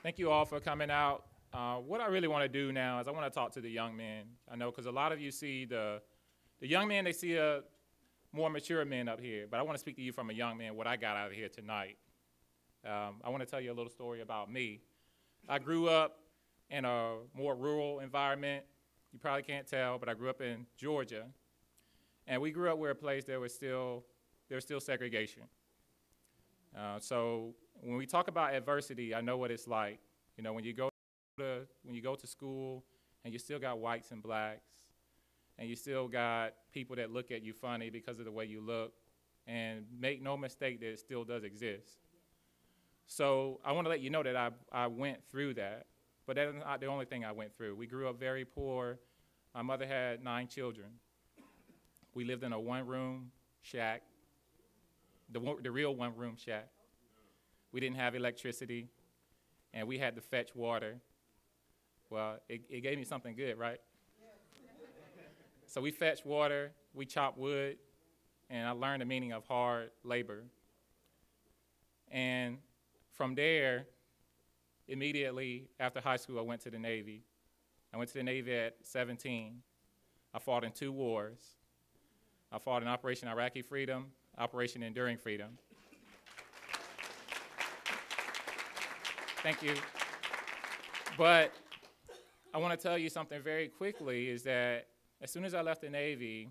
Thank you all for coming out. What I really want to do now is I want to talk to the young men. I know because a lot of you see the young men, they see a more mature men up here, but I want to speak to you from a young man, what I got out of here tonight. I want to tell you a little story about me. I grew up in a more rural environment. You probably can't tell, but I grew up in Georgia. And we grew up where a place there was still segregation. So when we talk about adversity, I know what it's like. You know, when you go to school and you still got whites and blacks, and you still got people that look at you funny because of the way you look, and make no mistake that it still does exist. So I want to let you know that I went through that, but that's not the only thing I went through. We grew up very poor. My mother had 9 children. We lived in a one-room shack, the real one-room shack. We didn't have electricity, and we had to fetch water. Well, it gave me something good, right? So we fetched water, we chopped wood, and I learned the meaning of hard labor. And from there, immediately after high school, I went to the Navy. I went to the Navy at 17. I fought in 2 wars. I fought in Operation Iraqi Freedom, Operation Enduring Freedom. Thank you. But I want to tell you something very quickly is that as soon as I left the Navy,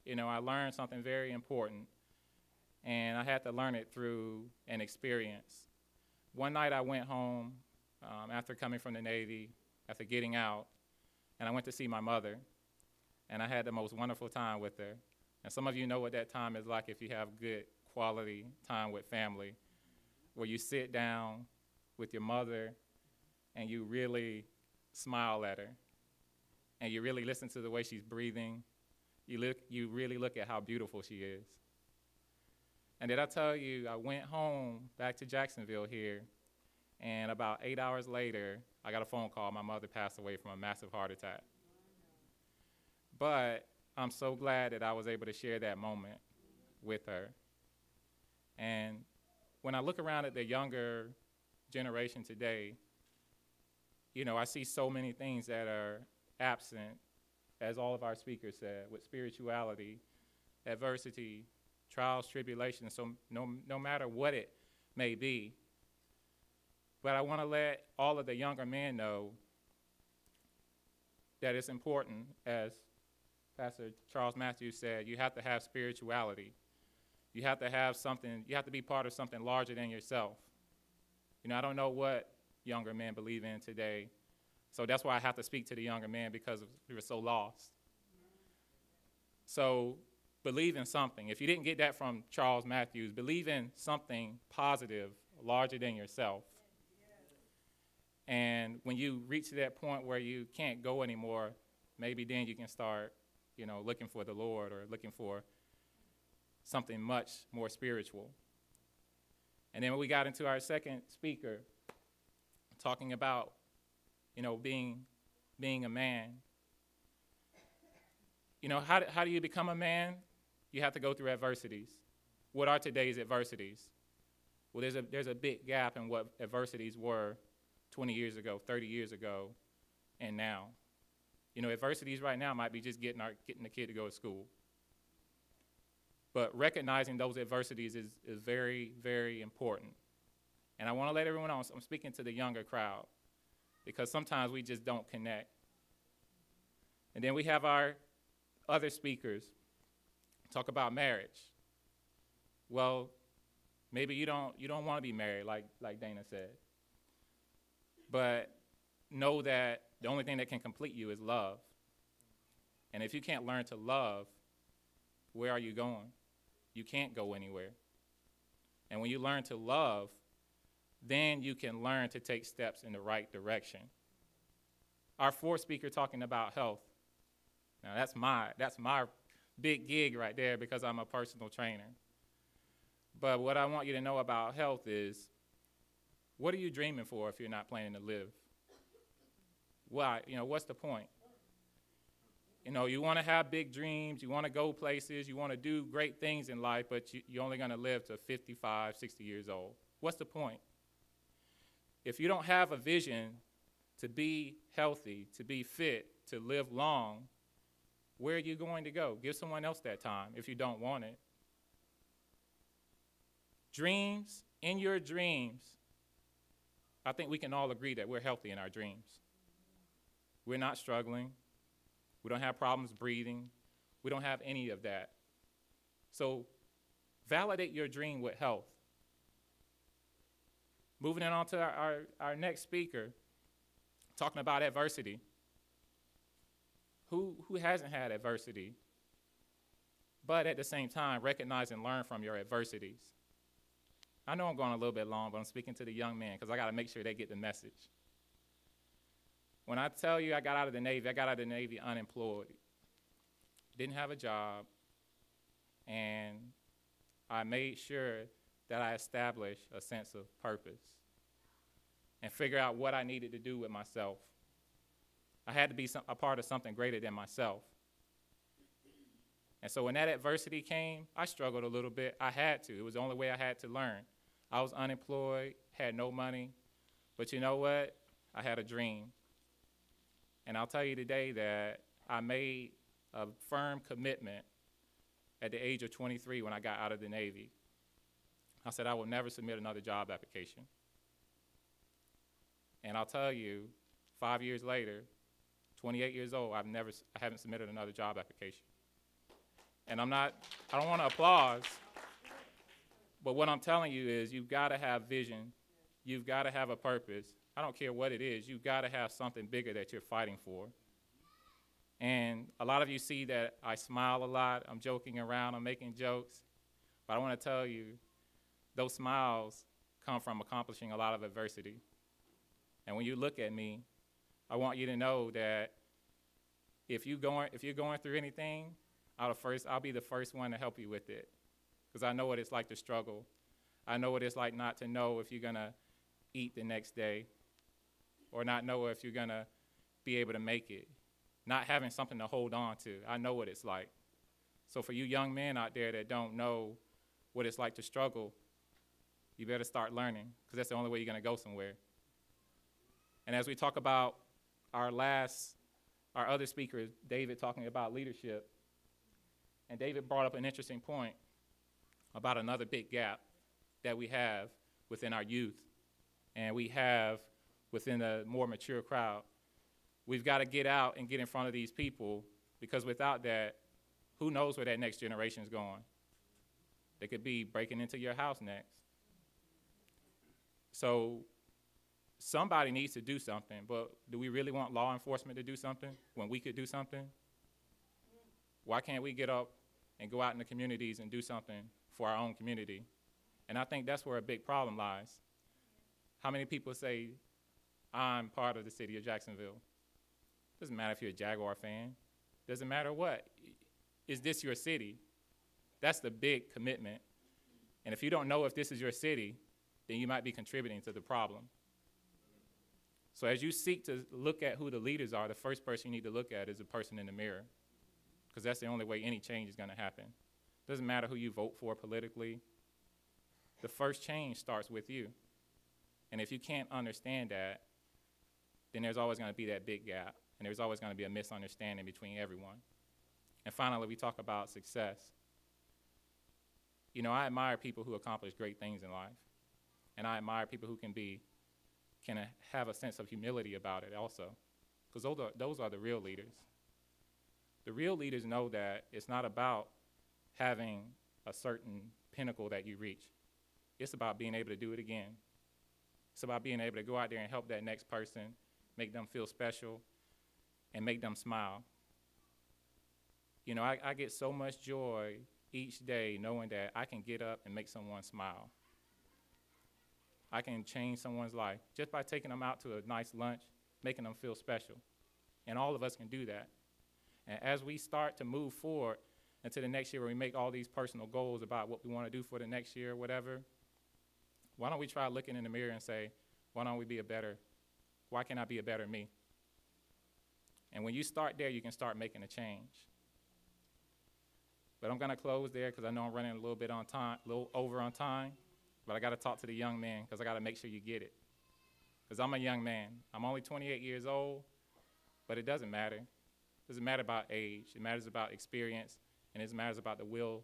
you know, I learned something very important, and I had to learn it through an experience. One night I went home after coming from the Navy, after getting out, and I went to see my mother, and I had the most wonderful time with her. And some of you know what that time is like if you have good quality time with family, where you sit down with your mother and you really smile at her, and you really listen to the way she's breathing. You really look at how beautiful she is. And did I tell you, I went home back to Jacksonville here, and about 8 hours later, I got a phone call. My mother passed away from a massive heart attack. But I'm so glad that I was able to share that moment with her. And when I look around at the younger generation today, you know, I see so many things that are absent, as all of our speakers said, with spirituality, adversity, trials, tribulations, so no matter what it may be. But I want to let all of the younger men know that it's important, as Pastor Charles Matthews said, you have to have spirituality. You have to have something, you have to be part of something larger than yourself. You know, I don't know what younger men believe in today, so that's why I have to speak to the younger men, because we were so lost. So believe in something. If you didn't get that from Charles Matthews, believe in something positive, larger than yourself. And when you reach to that point where you can't go anymore, maybe then you can start, you know, looking for the Lord, or looking for something much more spiritual. And then when we got into our second speaker, talking about, you know, being a man. You know, how do you become a man? You have to go through adversities. What are today's adversities? Well, there's a big gap in what adversities were 20 years ago, 30 years ago, and now. You know, adversities right now might be just getting the kid to go to school. But recognizing those adversities is very, very important. And I want to let everyone know, I'm speaking to the younger crowd, because sometimes we just don't connect. And then we have our other speakers talk about marriage. Well, maybe you don't want to be married, like Dana said. But know that the only thing that can complete you is love. And if you can't learn to love, where are you going? You can't go anywhere. And when you learn to love, then you can learn to take steps in the right direction. Our fourth speaker talking about health. Now that's my big gig right there, because I'm a personal trainer. But what I want you to know about health is, what are you dreaming for if you're not planning to live? Why? You know, what's the point? You know, you want to have big dreams, you want to go places, you want to do great things in life, but you're only going to live to 55, 60 years old. What's the point? If you don't have a vision to be healthy, to be fit, to live long, where are you going to go? Give someone else that time if you don't want it. Dreams, in your dreams, I think we can all agree that we're healthy in our dreams. We're not struggling. We don't have problems breathing. We don't have any of that. So validate your dream with health. Moving on to our next speaker, talking about adversity. Who hasn't had adversity? But at the same time, recognize and learn from your adversities. I know I'm going a little bit long, but I'm speaking to the young men because I got to make sure they get the message. When I tell you I got out of the Navy unemployed. Didn't have a job, and I made sure that I established a sense of purpose and figure out what I needed to do with myself. I had to be a part of something greater than myself. And so when that adversity came, I struggled a little bit. I had to. It was the only way I had to learn. I was unemployed, had no money, but you know what? I had a dream. And I'll tell you today that I made a firm commitment at the age of 23 when I got out of the Navy. I said I will never submit another job application. And I'll tell you, 5 years later, 28 years old, I haven't submitted another job application. And I don't want to applaud, but what I'm telling you is you've got to have vision. You've got to have a purpose. I don't care what it is. You've got to have something bigger that you're fighting for. And a lot of you see that I smile a lot. I'm joking around. I'm making jokes. But I want to tell you, those smiles come from accomplishing a lot of adversity. And when you look at me, I want you to know that if you're going through anything, I'll be the first one to help you with it, because I know what it's like to struggle. I know what it's like not to know if you're going to eat the next day, or not know if you're going to be able to make it, not having something to hold on to. I know what it's like. So for you young men out there that don't know what it's like to struggle, you better start learning, because that's the only way you're going to go somewhere. And as we talk about our other speaker, David, talking about leadership, and David brought up an interesting point about another big gap that we have within our youth and we have within a more mature crowd. We've got to get out and get in front of these people, because without that, who knows where that next generation is going? They could be breaking into your house next. So somebody needs to do something, but do we really want law enforcement to do something when we could do something? Why can't we get up and go out in the communities and do something for our own community? And I think that's where a big problem lies. How many people say, I'm part of the city of Jacksonville? Doesn't matter if you're a Jaguar fan. Doesn't matter what. Is this your city? That's the big commitment. And if you don't know if this is your city, then you might be contributing to the problem. So as you seek to look at who the leaders are, the first person you need to look at is the person in the mirror, because that's the only way any change is going to happen. Doesn't matter who you vote for politically. The first change starts with you. And if you can't understand that, then there's always going to be that big gap, and there's always going to be a misunderstanding between everyone. And finally, we talk about success. You know, I admire people who accomplish great things in life, and I admire people who can have a sense of humility about it also, because those are the real leaders. The real leaders know that it's not about having a certain pinnacle that you reach. It's about being able to do it again. It's about being able to go out there and help that next person, make them feel special, and make them smile. You know, I get so much joy each day knowing that I can get up and make someone smile. I can change someone's life just by taking them out to a nice lunch, making them feel special. And all of us can do that. And as we start to move forward into the next year, where we make all these personal goals about what we want to do for the next year or whatever, why don't we try looking in the mirror and say, why can't I be a better me? And when you start there, you can start making a change. But I'm going to close there because I know I'm running a little bit on time, a little over on time. But I got to talk to the young man because I got to make sure you get it. because I'm a young man. I'm only 28 years old, but it doesn't matter. It doesn't matter about age. It matters about experience, and it matters about the will